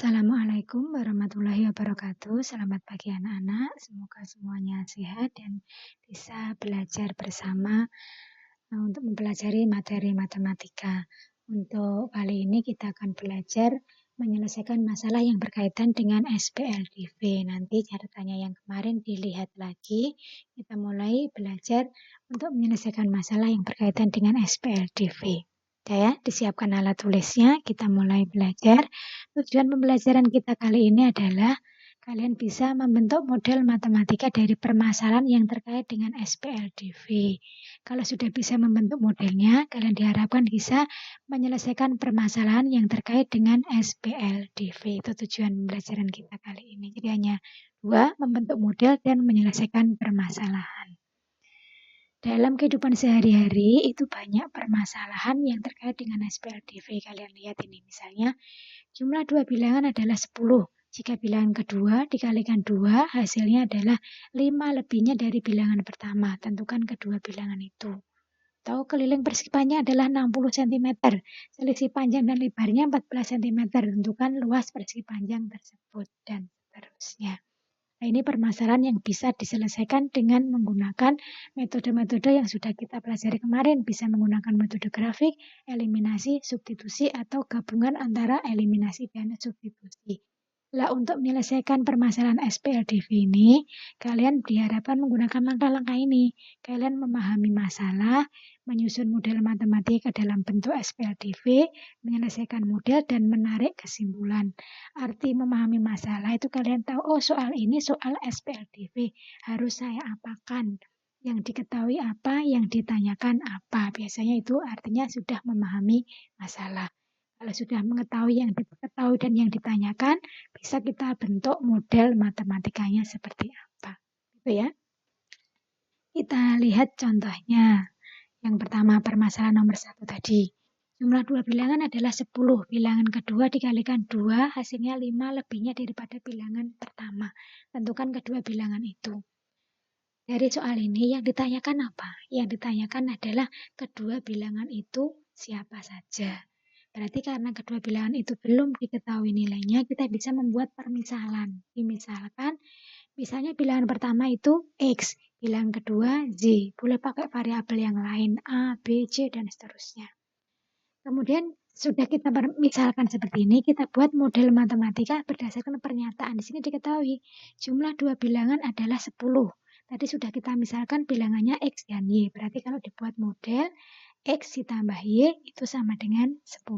Assalamualaikum warahmatullahi wabarakatuh. Selamat pagi anak-anak. Semoga semuanya sehat dan bisa belajar bersama untuk mempelajari materi matematika. Untuk kali ini kita akan belajar menyelesaikan masalah yang berkaitan dengan SPLDV. Nanti catatannya yang kemarin dilihat lagi. Kita mulai belajar untuk menyelesaikan masalah yang berkaitan dengan SPLDV. Ya, disiapkan alat tulisnya, kita mulai belajar. Tujuan pembelajaran kita kali ini adalah kalian bisa membentuk model matematika dari permasalahan yang terkait dengan SPLDV. Kalau sudah bisa membentuk modelnya, kalian diharapkan bisa menyelesaikan permasalahan yang terkait dengan SPLDV. Itu tujuan pembelajaran kita kali ini. Jadi hanya dua, membentuk model dan menyelesaikan permasalahan. Dalam kehidupan sehari-hari itu banyak permasalahan yang terkait dengan SPLDV. Kalian lihat ini misalnya, jumlah dua bilangan adalah 10. Jika bilangan kedua dikalikan 2, hasilnya adalah 5 lebihnya dari bilangan pertama. Tentukan kedua bilangan itu. Atau keliling persegi panjang adalah 60 cm. Selisih panjang dan lebarnya 14 cm. Tentukan luas persegi panjang tersebut. Dan seterusnya. Nah, ini permasalahan yang bisa diselesaikan dengan menggunakan metode-metode yang sudah kita pelajari kemarin. Bisa menggunakan metode grafik, eliminasi, substitusi, atau gabungan antara eliminasi dan substitusi. Nah, untuk menyelesaikan permasalahan SPLDV ini, kalian diharapkan menggunakan langkah-langkah ini. Kalian memahami masalah, menyusun model matematika dalam bentuk SPLDV, menyelesaikan model, dan menarik kesimpulan. Arti memahami masalah itu kalian tahu, oh soal ini soal SPLDV, harus saya apakan. Yang diketahui apa, yang ditanyakan apa. Biasanya itu artinya sudah memahami masalah. Kalau sudah mengetahui yang diketahui dan yang ditanyakan, bisa kita bentuk model matematikanya seperti apa. Gitu ya. Kita lihat contohnya. Yang pertama permasalahan nomor 1 tadi. Jumlah dua bilangan adalah 10. Bilangan kedua dikalikan 2, hasilnya 5 lebihnya daripada bilangan pertama. Tentukan kedua bilangan itu. Dari soal ini yang ditanyakan apa? Yang ditanyakan adalah kedua bilangan itu siapa saja. Berarti karena kedua bilangan itu belum diketahui nilainya, kita bisa membuat permisalan. Misalkan, misalnya bilangan pertama itu X, bilangan kedua Z. Boleh pakai variabel yang lain, A, B, C, dan seterusnya. Kemudian sudah kita misalkan seperti ini, kita buat model matematika berdasarkan pernyataan. Di sini diketahui jumlah dua bilangan adalah 10. Tadi sudah kita misalkan bilangannya X dan Y. Berarti kalau dibuat model, X ditambah Y itu sama dengan 10.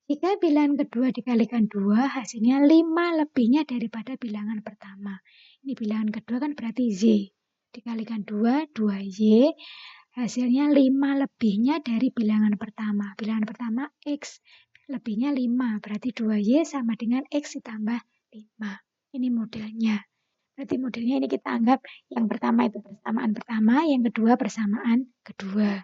Jika bilangan kedua dikalikan 2, hasilnya 5 lebihnya daripada bilangan pertama. Ini bilangan kedua kan berarti Z. Dikalikan 2, 2Y. Hasilnya 5 lebihnya dari bilangan pertama. Bilangan pertama X. Lebihnya 5. Berarti 2Y sama dengan X ditambah 5. Ini modelnya. Berarti modelnya ini kita anggap yang pertama itu persamaan pertama, yang kedua persamaan kedua.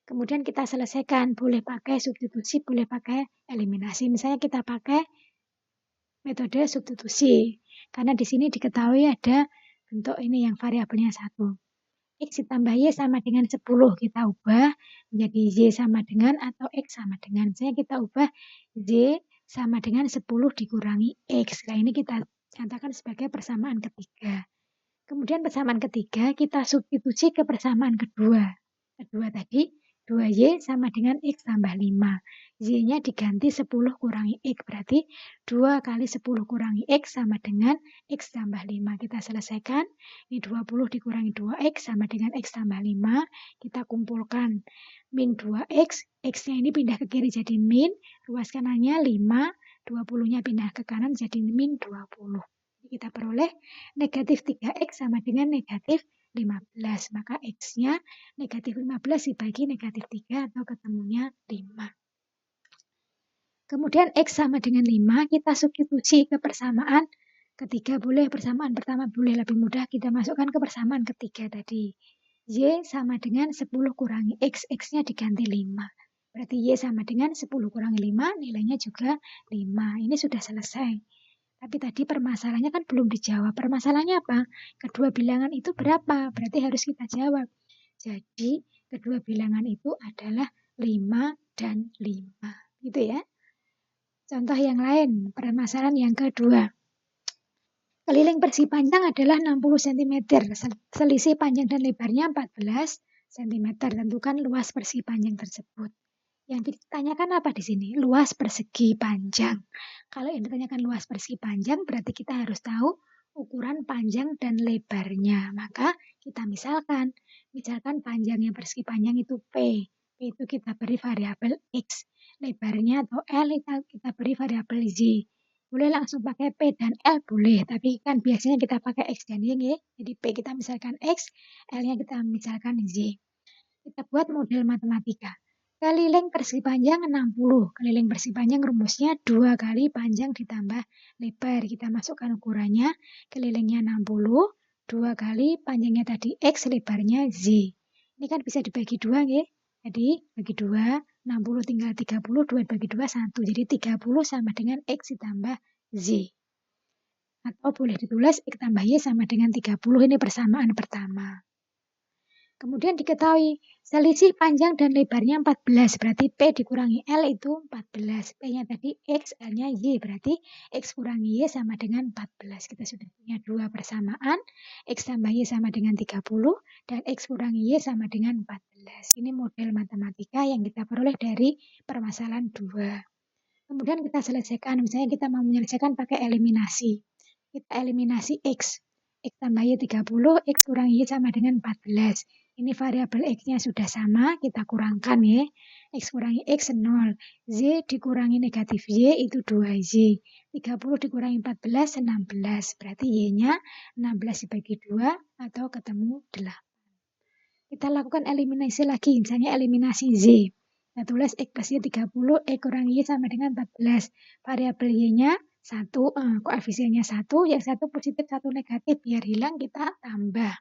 Kemudian kita selesaikan, boleh pakai substitusi, boleh pakai eliminasi. Misalnya kita pakai metode substitusi, karena di sini diketahui ada bentuk ini yang variabelnya 1. X ditambah Y sama dengan 10, kita ubah menjadi Y sama dengan atau X sama dengan. Misalnya kita ubah Y sama dengan 10 dikurangi X. Nah, ini kita nyatakan sebagai persamaan ketiga. Kemudian persamaan ketiga kita substitusi ke persamaan kedua. Kedua tadi 2Y sama dengan X tambah 5. Y-nya diganti 10 kurangi X. Berarti 2 kali 10 kurangi X sama dengan X tambah 5. Kita selesaikan. Ini 20 dikurangi 2X sama dengan X tambah 5. Kita kumpulkan min 2X. X-nya ini pindah ke kiri jadi min. Ruas kanannya 5. 20-nya pindah ke kanan jadi min 20. Kita peroleh negatif 3X sama dengan negatif 15. Maka X-nya negatif 15 dibagi negatif 3 atau ketemunya 5. Kemudian X sama dengan 5, kita substitusi ke persamaan ketiga. Boleh persamaan pertama, boleh lebih mudah kita masukkan ke persamaan ketiga tadi. Y sama dengan 10 kurangi X, X-nya diganti 5. Berarti Y sama dengan 10 kurangi 5, nilainya juga 5. Ini sudah selesai. Tapi tadi permasalahannya kan belum dijawab. Permasalahannya apa? Kedua bilangan itu berapa? Berarti harus kita jawab. Jadi, kedua bilangan itu adalah 5 dan 5. Gitu ya. Contoh yang lain, permasalahan yang kedua. Keliling persegi panjang adalah 60 cm. Selisih panjang dan lebarnya 14 cm. Tentukan luas persegi panjang tersebut. Yang ditanyakan apa di sini? Luas persegi panjang. Kalau yang ditanyakan luas persegi panjang, berarti kita harus tahu ukuran panjang dan lebarnya. Maka kita misalkan panjangnya persegi panjang itu P. P itu kita beri variabel X. Lebarnya atau L kita beri variabel Z. Boleh langsung pakai P dan L boleh, tapi kan biasanya kita pakai X dan Y ya. Jadi P kita misalkan X, L-nya kita misalkan Z. Kita buat model matematika. Keliling persegi panjang 60. Keliling persegi panjang rumusnya 2 kali panjang ditambah lebar. Kita masukkan ukurannya. Kelilingnya 60. 2 kali panjangnya tadi X, lebarnya Z. Ini kan bisa dibagi 2 ya. Jadi bagi 2, 60 tinggal 30, 2 bagi 2, 1. Jadi 30 sama dengan X ditambah Z. Atau boleh ditulis X tambah Y sama dengan 30. Ini persamaan pertama. Kemudian diketahui selisih panjang dan lebarnya 14, berarti P dikurangi L itu 14. P-nya tadi X, L-nya Y, berarti X kurangi Y sama dengan 14. Kita sudah punya dua persamaan, X tambah Y sama dengan 30, dan X kurangi Y sama dengan 14. Ini model matematika yang kita peroleh dari permasalahan 2. Kemudian kita selesaikan, misalnya kita mau menyelesaikan pakai eliminasi. Kita eliminasi X. X tambah Y 30, X kurangi Y sama dengan 14. Ini variabel X-nya sudah sama, kita kurangkan ya. X kurangi X 0. Z dikurangi negatif Y itu 2Z. 30 dikurangi 14, 16. Berarti Y-nya 16 dibagi 2 atau ketemu 8. Kita lakukan eliminasi lagi, misalnya eliminasi Z. Kita tulis X plus Y 30, X kurangi Y sama dengan 14. Variabel Y-nya 1, koefisiennya 1, yang 1 positif, 1 negatif. Biar hilang kita tambah.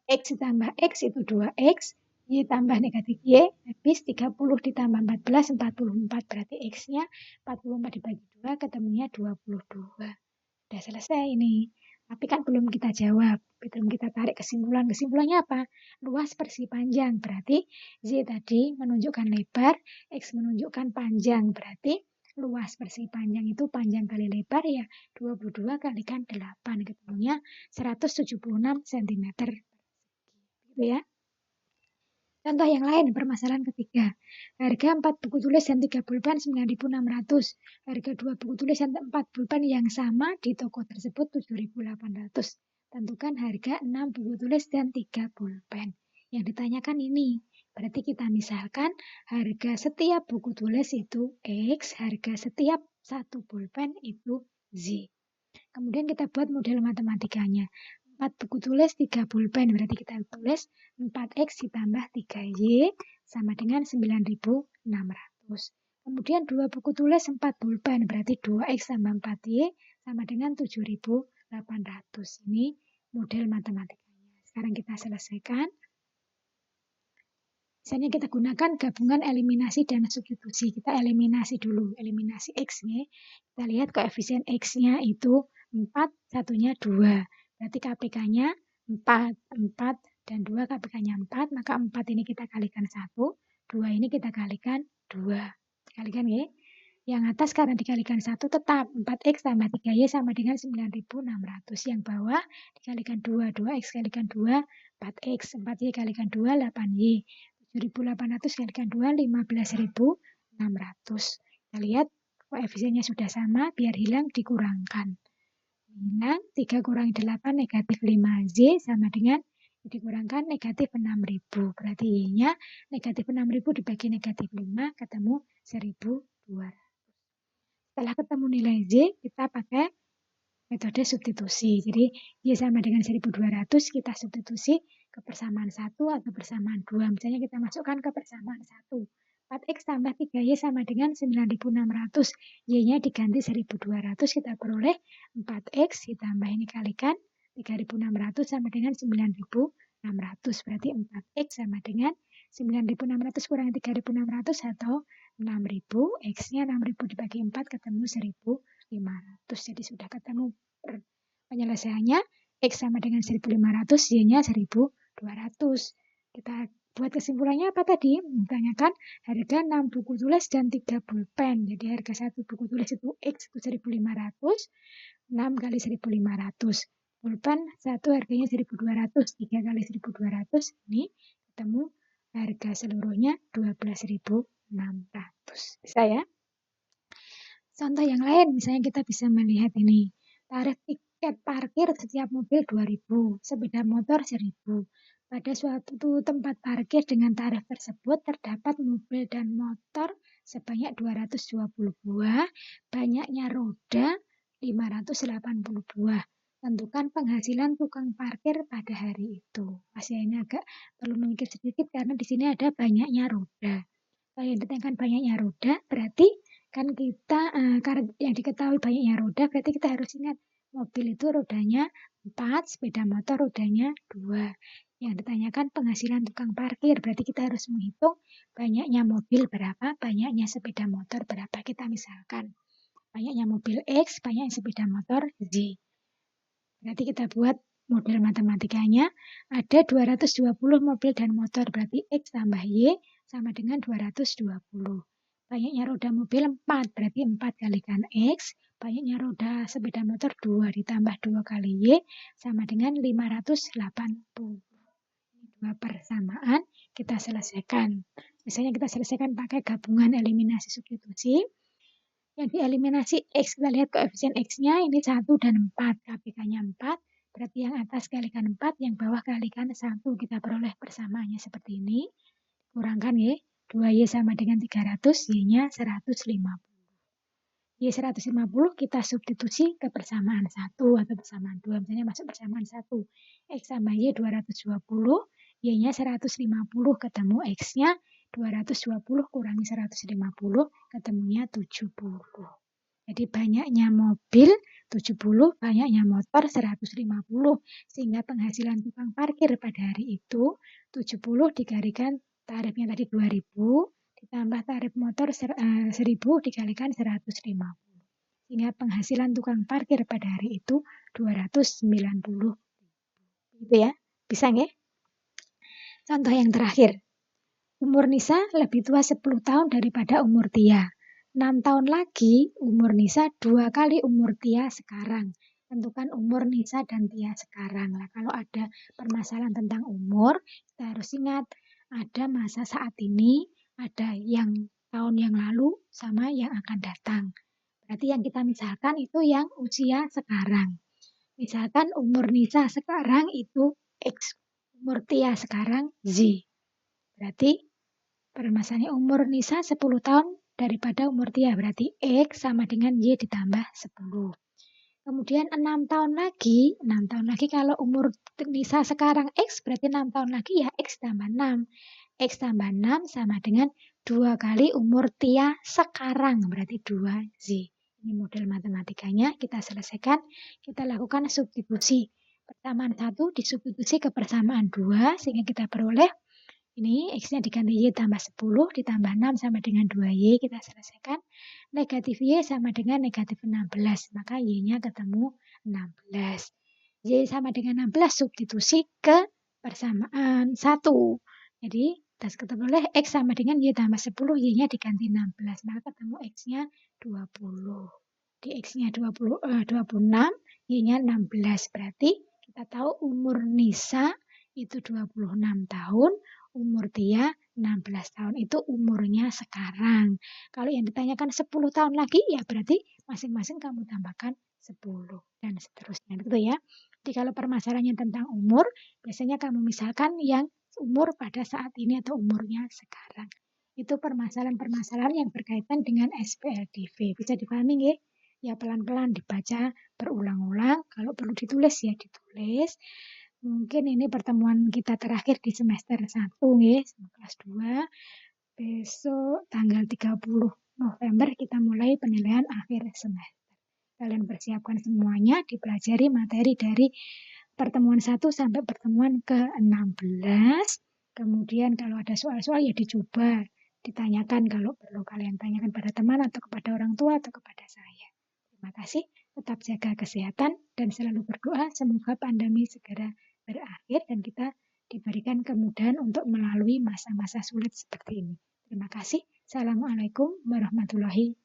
X ditambah X itu 2X, Y tambah negatif Y, habis 30 ditambah 14, 44. Berarti X-nya 44 dibagi 2, ketemunya 22. Sudah selesai ini. Tapi kan belum kita jawab, belum kita tarik kesimpulan. Kesimpulannya apa? Luas persegi panjang, berarti Z tadi menunjukkan lebar, X menunjukkan panjang, berarti luas persegi panjang itu panjang kali lebar ya 22 kalikan 8, ketemunya 176 cm. Gitu ya. Contoh yang lain, permasalahan ketiga. Harga 4 buku tulis dan 3 pulpen 9.600. Harga 2 buku tulis dan 4 pulpen yang sama di toko tersebut 7.800. Tentukan harga 6 buku tulis dan 3 pulpen. Yang ditanyakan ini, berarti kita misalkan harga setiap buku tulis itu X, harga setiap satu pulpen itu Z. Kemudian kita buat model matematikanya. 4 buku tulis, 3 pulpen. Berarti kita tulis 4X ditambah 3Y sama dengan 9.600. Kemudian 2 buku tulis, 4 pulpen. Berarti 2X tambah 4Y sama dengan 7.800. Ini model matematikanya. Sekarang kita selesaikan. Misalnya kita gunakan gabungan eliminasi dan substitusi. Kita eliminasi dulu, eliminasi X nih. Kita lihat koefisien X-nya itu 4, satunya 2. Berarti KPK-nya 4, 4, dan 2 KPK-nya 4. Maka 4 ini kita kalikan 1, 2 ini kita kalikan 2. Kalikan ya. Yang atas karena dikalikan 1 tetap 4X tambah 3Y sama dengan 9.600. Yang bawah dikalikan 2, 2X kalikan 2, 4X, 4Y kalikan 2, 8Y. 7.800 kalikan 2, 15.600. Kita lihat koefisiennya sudah sama, biar hilang dikurangkan. Hilang, 3 kurangi 8 negatif 5Z sama dengan dikurangkan negatif 6.000. Berarti Y-nya negatif 6.000 dibagi negatif 5, ketemu 1.200. Setelah ketemu nilai Z, kita pakai metode substitusi. Jadi, Y sama dengan 1.200, kita substitusi ke persamaan 1 atau persamaan 2. Misalnya kita masukkan ke persamaan 1. 4X tambah 3Y sama dengan 9.600. Y-nya diganti 1.200, kita peroleh 4X ditambah ini kalikan 3.600 sama dengan 9.600. Berarti 4X sama dengan 9.600 kurangi 3.600 atau 6.000. X-nya 6.000 dibagi 4 ketemu 1.500. Jadi sudah ketemu penyelesaiannya. X sama dengan 1.500, Y-nya 1.200. Kita Buat kesimpulannya apa tadi? Ditanyakan harga 6 buku tulis dan 3 pulpen. Jadi harga 1 buku tulis itu X itu 1.500, 6 kali 1.500. Pulpen 1 harganya 1.200, 3 kali 1.200. Ini ketemu harga seluruhnya 12.600. Bisa ya? Contoh yang lain, misalnya kita bisa melihat ini. Tarif tiket parkir setiap mobil 2.000, sepeda motor 1.000. Pada suatu tempat parkir dengan tarif tersebut terdapat mobil dan motor sebanyak 220 buah, banyaknya roda 580 buah. Tentukan penghasilan tukang parkir pada hari itu. Masih ini agak perlu memikir sedikit karena di sini ada banyaknya roda. Kalau yang ditanyakan banyaknya roda, berarti kan kita, karena yang diketahui banyaknya roda, berarti kita harus ingat mobil itu rodanya 4, sepeda motor rodanya 2. Yang ditanyakan penghasilan tukang parkir, berarti kita harus menghitung banyaknya mobil berapa, banyaknya sepeda motor berapa. Kita misalkan, banyaknya mobil X, banyaknya sepeda motor Z. Berarti kita buat model matematikanya, ada 220 mobil dan motor, berarti X tambah Y sama dengan 220. Banyaknya roda mobil 4, berarti 4 kalikan X. Banyaknya roda sepeda motor 2 ditambah 2 kali Y sama dengan 580. Dua persamaan kita selesaikan. Misalnya kita selesaikan pakai gabungan eliminasi substitusi. Yang dieliminasi X, kita lihat koefisien X-nya ini 1 dan 4. KPK-nya 4, berarti yang atas kalikan 4, yang bawah kalikan 1. Kita peroleh persamaannya seperti ini. Kurangkan ya, 2Y sama dengan 300, Y-nya 150. Y 150 kita substitusi ke persamaan 1 atau persamaan 2. Misalnya masuk persamaan 1. X sama Y 220, Y-nya 150, ketemu X-nya 220 kurangi 150, ketemunya 70. Jadi banyaknya mobil 70, banyaknya motor 150. Sehingga penghasilan tukang parkir pada hari itu 70 dikalikan tarifnya tadi 2.000, ditambah tarif motor 1.000 dikalikan 150. Sehingga penghasilan tukang parkir pada hari itu 290. Gitu ya. Bisa nggak? Contoh yang terakhir. Umur Nisa lebih tua 10 tahun daripada umur Tia. 6 tahun lagi umur Nisa 2 kali umur Tia sekarang. Tentukan umur Nisa dan Tia sekarang. Nah, kalau ada permasalahan tentang umur, kita harus ingat ada masa saat ini, ada yang tahun yang lalu, sama yang akan datang. Berarti yang kita misalkan itu yang usia sekarang. Misalkan umur Nisa sekarang itu X, umur Tia sekarang Z. Berarti permasalahan umur Nisa 10 tahun daripada umur Tia. Berarti X sama dengan Y ditambah 10. Kemudian 6 tahun lagi kalau umur Nisa sekarang X, berarti 6 tahun lagi ya X tambah 6. X tambah 6 sama dengan 2 kali umur Tia sekarang, berarti 2Z. Ini model matematikanya, kita selesaikan, kita lakukan substitusi. Persamaan 1 disubstitusi ke persamaan 2, sehingga kita peroleh ini X-nya diganti Y tambah 10, ditambah 6 sama dengan 2Y, kita selesaikan. Negatif Y sama dengan negatif 16, maka Y-nya ketemu 16. Y sama dengan 16 substitusi ke persamaan 1. Jadi, kita peroleh X sama dengan Y tambah 10, Y-nya diganti 16, maka ketemu X-nya 20. Di X-nya 26, Y-nya 16, berarti kita tahu umur Nisa itu 26 tahun, umur Tia 16 tahun. Itu umurnya sekarang. Kalau yang ditanyakan 10 tahun lagi, ya berarti masing-masing kamu tambahkan 10 dan seterusnya. Gitu ya. Jadi kalau permasalahannya tentang umur, biasanya kamu misalkan yang umur pada saat ini atau umurnya sekarang. Itu permasalahan-permasalahan yang berkaitan dengan SPLDV. Bisa dipahami nggih? Ya pelan-pelan dibaca berulang-ulang. Kalau perlu ditulis ya ditulis. Mungkin ini pertemuan kita terakhir di semester 1 nggih, kelas 2. Besok tanggal 30 November kita mulai penilaian akhir semester. Kalian persiapkan semuanya, dipelajari materi dari pertemuan 1 sampai pertemuan ke-16. Kemudian kalau ada soal-soal ya dicoba, ditanyakan kalau perlu kalian tanyakan pada teman atau kepada orang tua atau kepada saya. Terima kasih, tetap jaga kesehatan dan selalu berdoa semoga pandemi segera berakhir dan kita diberikan kemudahan untuk melalui masa-masa sulit seperti ini. Terima kasih. Assalamualaikum warahmatullahi